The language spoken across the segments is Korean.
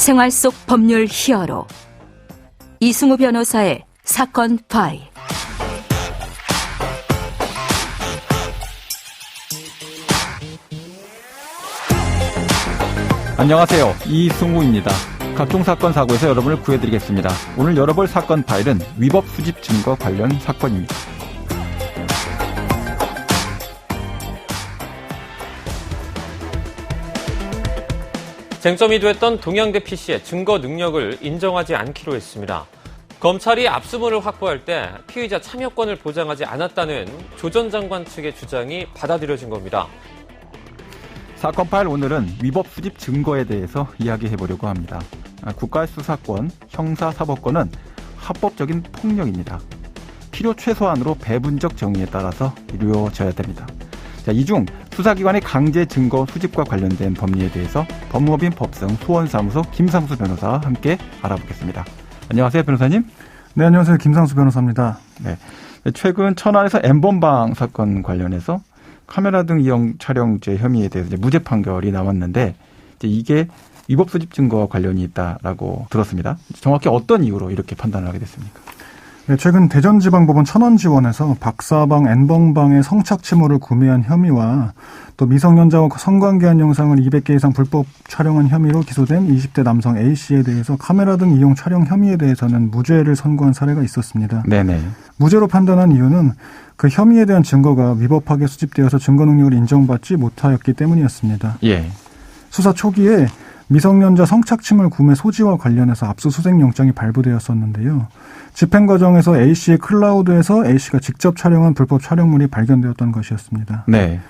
생활 속 법률 히어로 이승우 변호사의 사건 파일. 안녕하세요. 이승우입니다. 각종 사건 사고에서 여러분을 구해드리겠습니다. 오늘 열어볼 사건 파일은 위법 수집 증거 관련 사건입니다. 쟁점이 됐던 동양대 PC의 증거 능력을 인정하지 않기로 했습니다. 검찰이 압수문을 확보할 때 피의자 참여권을 보장하지 않았다는 조 전 장관 측의 주장이 받아들여진 겁니다. 사건 파일 오늘은 위법 수집 증거에 대해서 이야기해보려고 합니다. 국가수사권, 형사사법권은 합법적인 폭력입니다. 필요 최소한으로 배분적 정의에 따라서 이루어져야 됩니다. 이 중 수사기관의 강제 증거 수집과 관련된 법리에 대해서 법무법인 법성 소원사무소 김상수 변호사와 함께 알아보겠습니다. 안녕하세요, 변호사님. 네, 안녕하세요. 김상수 변호사입니다. 네, 최근 천안에서 N번방 사건 관련해서 카메라 등 이용 촬영죄 혐의에 대해서 이제 무죄 판결이 나왔는데 이게 위법 수집 증거와 관련이 있다라고 들었습니다. 정확히 어떤 이유로 이렇게 판단을 하게 됐습니까? 네, 최근 대전지방법원 천원지원에서 박사방 N번방의 성착취물을 구매한 혐의와 또 미성년자와 성관계한 영상을 200개 이상 불법 촬영한 혐의로 기소된 20대 남성 A씨에 대해서 카메라 등 이용 촬영 혐의에 대해서는 무죄를 선고한 사례가 있었습니다. 네네. 무죄로 판단한 이유는 그 혐의에 대한 증거가 위법하게 수집되어서 증거 능력을 인정받지 못하였기 때문이었습니다. 예. 수사 초기에 미성년자 성착취물 구매 소지와 관련해서 압수수색 영장이 발부되었었는데요. 집행 과정에서 A씨의 클라우드에서 A씨가 직접 촬영한 불법 촬영물이 발견되었던 것이었습니다. 네.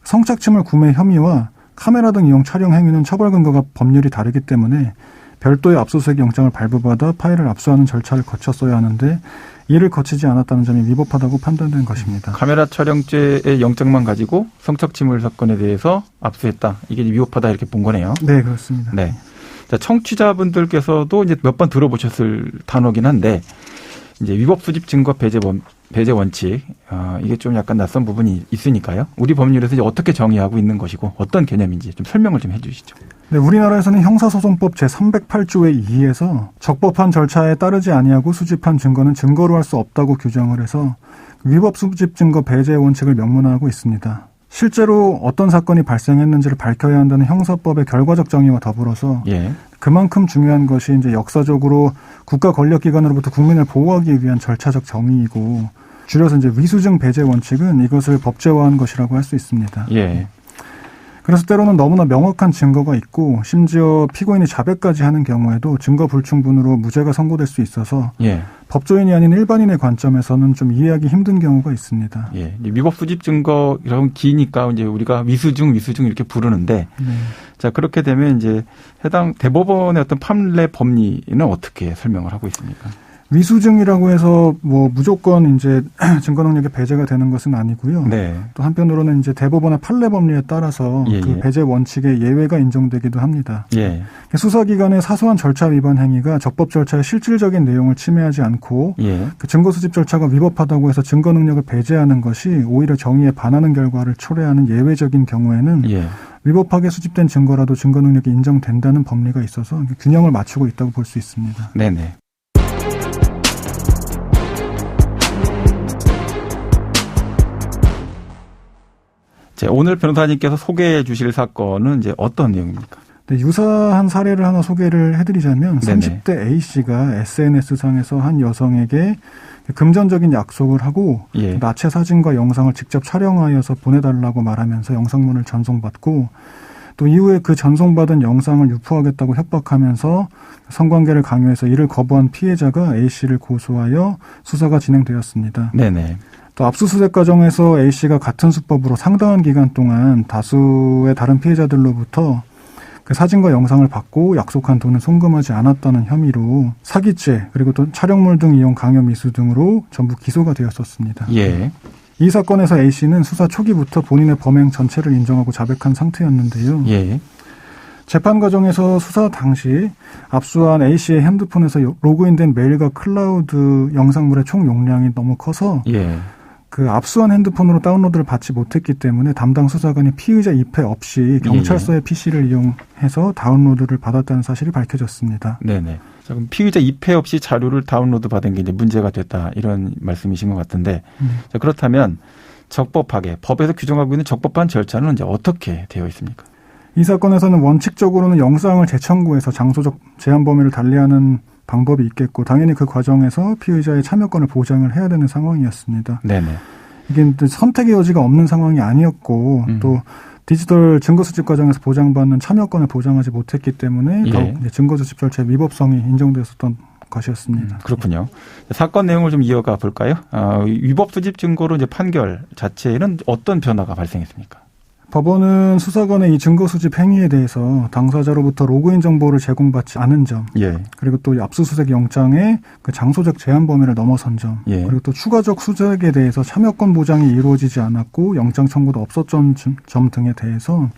성착취물 구매 혐의와 카메라 등 이용 촬영 행위는 처벌 근거가 법률이 다르기 때문에 별도의 압수수색 영장을 발부받아 파일을 압수하는 절차를 거쳤어야 하는데 이를 거치지 않았다는 점이 위법하다고 판단된 것입니다. 카메라 촬영죄의 영장만 가지고 성착취물 사건에 대해서 압수했다. 이게 위법하다 이렇게 본 거네요. 네, 그렇습니다. 네. 자, 청취자분들께서도 이제 몇 번 들어보셨을 단어긴 한데 이제 위법 수집 증거 배제 원칙 이게 좀 약간 낯선 부분이 있으니까요. 우리 법률에서 이제 어떻게 정의하고 있는 것이고 어떤 개념인지 좀 설명을 좀 해주시죠. 네, 우리나라에서는 형사소송법 제308조의 2에서 적법한 절차에 따르지 아니하고 수집한 증거는 증거로 할 수 없다고 규정을 해서 위법 수집 증거 배제 원칙을 명문화하고 있습니다. 실제로 어떤 사건이 발생했는지를 밝혀야 한다는 형사법의 결과적 정의와 더불어서 그만큼 중요한 것이 이제 역사적으로 국가 권력기관으로부터 국민을 보호하기 위한 절차적 정의이고 줄여서 이제 위수증 배제 원칙은 이것을 법제화한 것이라고 할 수 있습니다. 예. 그래서 때로는 너무나 명확한 증거가 있고 심지어 피고인이 자백까지 하는 경우에도 증거 불충분으로 무죄가 선고될 수 있어서 법조인이 아닌 일반인의 관점에서는 좀 이해하기 힘든 경우가 있습니다. 예. 위법 수집 증거 이런 기니까 이제 우리가 위수증 이렇게 부르는데 자, 그렇게 되면 이제 해당 대법원의 어떤 판례 법리는 어떻게 설명을 하고 있습니까? 위수증이라고 해서 뭐 무조건 이제 증거 능력이 배제가 되는 것은 아니고요. 네. 또 한편으로는 이제 대법원의 판례 법리에 따라서 그 배제 원칙에 예외가 인정되기도 합니다. 수사기관의 사소한 절차 위반 행위가 적법 절차의 실질적인 내용을 침해하지 않고 그 증거 수집 절차가 위법하다고 해서 증거 능력을 배제하는 것이 오히려 정의에 반하는 결과를 초래하는 예외적인 경우에는 위법하게 수집된 증거라도 증거 능력이 인정된다는 법리가 있어서 균형을 맞추고 있다고 볼 수 있습니다. 네네. 오늘 변호사님께서 소개해 주실 사건은 이제 어떤 내용입니까? 네, 유사한 사례를 하나 소개를 해드리자면 30대 A씨가 SNS상에서 한 여성에게 금전적인 약속을 하고 나체 사진과 영상을 직접 촬영하여서 보내달라고 말하면서 영상문을 전송받고 또 이후에 그 전송받은 영상을 유포하겠다고 협박하면서 성관계를 강요해서 이를 거부한 피해자가 A씨를 고소하여 수사가 진행되었습니다. 네네. 또 압수수색 과정에서 A씨가 같은 수법으로 상당한 기간 동안 다수의 다른 피해자들로부터 그 사진과 영상을 받고 약속한 돈을 송금하지 않았다는 혐의로 사기죄 그리고 또 촬영물 등 이용 강요 미수 등으로 전부 기소가 되었었습니다. 이 사건에서 A씨는 수사 초기부터 본인의 범행 전체를 인정하고 자백한 상태였는데요. 재판 과정에서 수사 당시 압수한 A씨의 핸드폰에서 로그인된 메일과 클라우드 영상물의 총 용량이 너무 커서 그 압수한 핸드폰으로 다운로드를 받지 못했기 때문에 담당 수사관이 피의자 입회 없이 경찰서의 PC를 이용해서 다운로드를 받았다는 사실이 밝혀졌습니다. 네네. 자, 그럼 피의자 입회 없이 자료를 다운로드 받은 게 이제 문제가 됐다 이런 말씀이신 것 같은데 자, 그렇다면 적법하게 법에서 규정하고 있는 적법한 절차는 이제 어떻게 되어 있습니까? 이 사건에서는 원칙적으로는 영상을 재청구해서 장소적 제한 범위를 달리하는 방법이 있겠고 당연히 그 과정에서 피의자의 참여권을 보장을 해야 되는 상황이었습니다. 네네. 이게 선택의 여지가 없는 상황이 아니었고 또 디지털 증거수집 과정에서 보장받는 참여권을 보장하지 못했기 때문에 예. 증거수집 절차의 위법성이 인정되었던 것이었습니다. 그렇군요. 사건 내용을 좀 이어가 볼까요? 위법 수집 증거로 이제 판결 자체에는 어떤 변화가 발생했습니까? 법원은 수사관의 이 증거 수집 행위에 대해서 당사자로부터 로그인 정보를 제공받지 않은 점, 예. 그리고 또 압수수색 영장의 그 장소적 제한 범위를 넘어선 점, 예. 그리고 또 추가적 수색에 대해서 참여권 보장이 이루어지지 않았고 영장 청구도 없었던 점 등에 대해서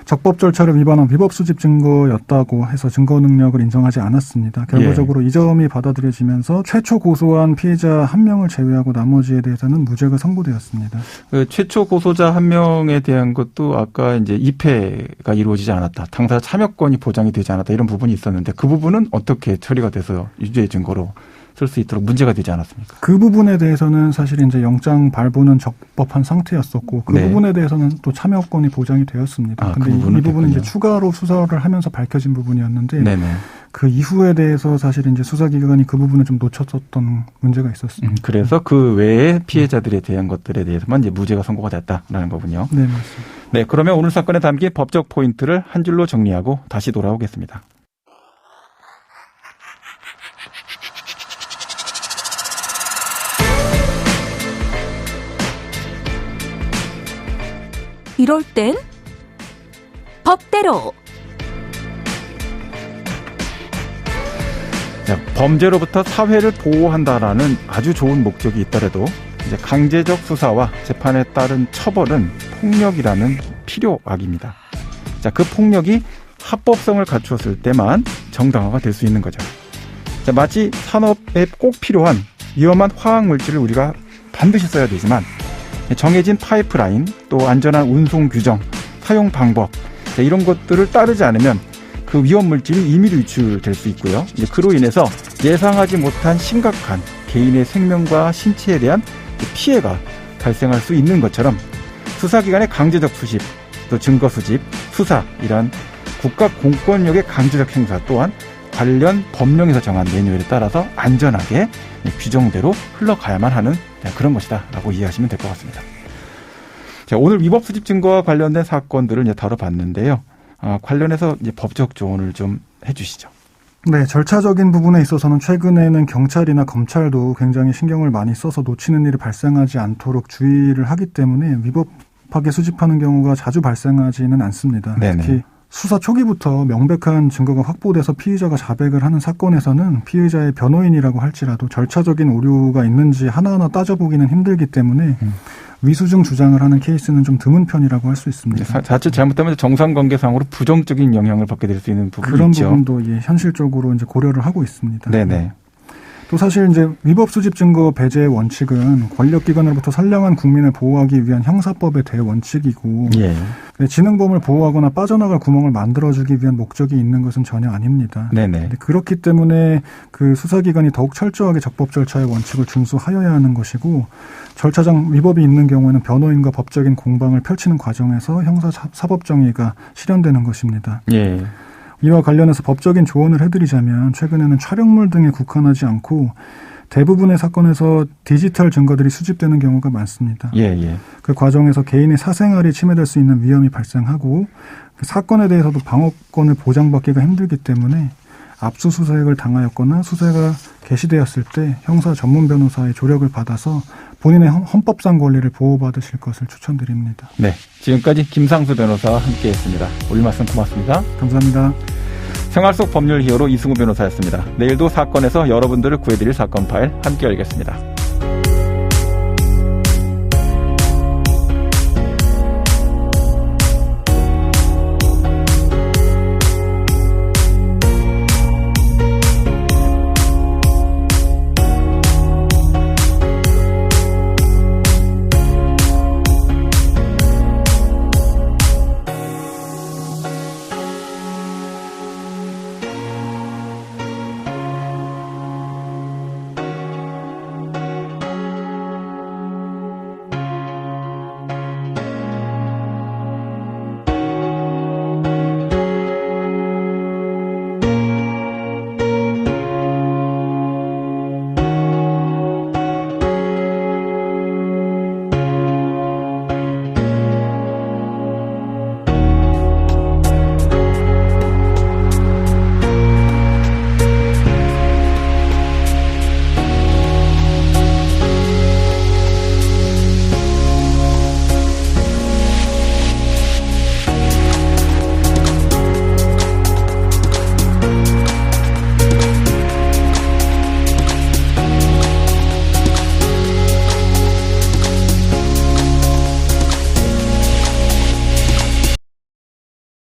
적법 절차를 위반한 위법 수집 증거였다고 해서 증거 능력을 인정하지 않았습니다. 결과적으로 이 점이 받아들여지면서 최초 고소한 피해자 한 명을 제외하고 나머지에 대해서는 무죄가 선고되었습니다. 그 최초 고소자 한 명에 대한 것도 아까 이제 입회가 이루어지지 않았다. 당사자 참여권이 보장이 되지 않았다. 이런 부분이 있었는데 그 부분은 어떻게 처리가 돼서 유죄 증거로 쓸 수 있도록 문제가 되지 않았습니까? 그 부분에 대해서는 사실 이제 영장 발부는 적법한 상태였었고 그 네. 부분에 대해서는 또 참여권이 보장이 되었습니다. 근데 그 부분은 이 부분은 이제 됐군요. 추가로 수사를 하면서 밝혀진 부분이었는데 네네. 그 이후에 대해서 사실 이제 수사기관이 그 부분을 좀 놓쳤었던 문제가 있었습니다. 그래서 그 외에 피해자들에 대한 것들에 대해서만 이제 무죄가 선고가 됐다라는 거군요. 네, 맞습니다. 네, 그러면 오늘 사건에 담긴 법적 포인트를 한 줄로 정리하고 다시 돌아오겠습니다. 이럴 땐 법대로. 자, 범죄로부터 사회를 보호한다라는 아주 좋은 목적이 있더라도 이제 강제적 수사와 재판에 따른 처벌은 폭력이라는 필요악입니다. 자, 그 폭력이 합법성을 갖추었을 때만 정당화가 될 수 있는 거죠. 자, 마치 산업에 꼭 필요한 위험한 화학 물질을 우리가 반드시 써야 되지만 정해진 파이프라인, 또 안전한 운송 규정, 사용 방법 이런 것들을 따르지 않으면 그 위험 물질이 임의로 유출될 수 있고요. 이제 그로 인해서 예상하지 못한 심각한 개인의 생명과 신체에 대한 피해가 발생할 수 있는 것처럼 수사기관의 강제적 수집, 또 증거 수집, 수사 이런 국가 공권력의 강제적 행사 또한 관련 법령에서 정한 매뉴얼에 따라서 안전하게 규정대로 흘러가야만 하는 그런 것이다라고 이해하시면 될 것 같습니다. 자, 오늘 위법 수집 증거와 관련된 사건들을 이제 다뤄봤는데요. 관련해서 이제 법적 조언을 좀 해주시죠. 네, 절차적인 부분에 있어서는 최근에는 경찰이나 검찰도 굉장히 신경을 많이 써서 놓치는 일이 발생하지 않도록 주의를 하기 때문에 위법하게 수집하는 경우가 자주 발생하지는 않습니다. 네네. 특히 수사 초기부터 명백한 증거가 확보돼서 피의자가 자백을 하는 사건에서는 피의자의 변호인이라고 할지라도 절차적인 오류가 있는지 하나하나 따져보기는 힘들기 때문에 위수증 주장을 하는 케이스는 좀 드문 편이라고 할 수 있습니다. 자칫 잘못하면 정상관계상으로 부정적인 영향을 받게 될 수 있는 부분이 그런 있죠. 부분도 현실적으로 이제 고려를 하고 있습니다. 네네. 또 사실 이제 위법 수집 증거 배제의 원칙은 권력기관으로부터 선량한 국민을 보호하기 위한 형사법의 대원칙이고 예. 지능범을 보호하거나 빠져나갈 구멍을 만들어주기 위한 목적이 있는 것은 전혀 아닙니다. 네네. 그렇기 때문에 그 수사기관이 더욱 철저하게 적법 절차의 원칙을 준수하여야 하는 것이고 절차상 위법이 있는 경우에는 변호인과 법적인 공방을 펼치는 과정에서 형사사법정의가 실현되는 것입니다. 예. 이와 관련해서 법적인 조언을 해드리자면 최근에는 촬영물 등에 국한하지 않고 대부분의 사건에서 디지털 증거들이 수집되는 경우가 많습니다. 예. 그 과정에서 개인의 사생활이 침해될 수 있는 위험이 발생하고 그 사건에 대해서도 방어권을 보장받기가 힘들기 때문에 압수수색을 당하였거나 수사가 개시되었을 때 형사 전문 변호사의 조력을 받아서 본인의 헌법상 권리를 보호받으실 것을 추천드립니다. 네. 지금까지 김상수 변호사와 함께했습니다. 오늘 말씀 고맙습니다. 감사합니다. 생활 속 법률 히어로 이승우 변호사였습니다. 내일도 사건에서 여러분들을 구해드릴 사건 파일 함께 열겠습니다.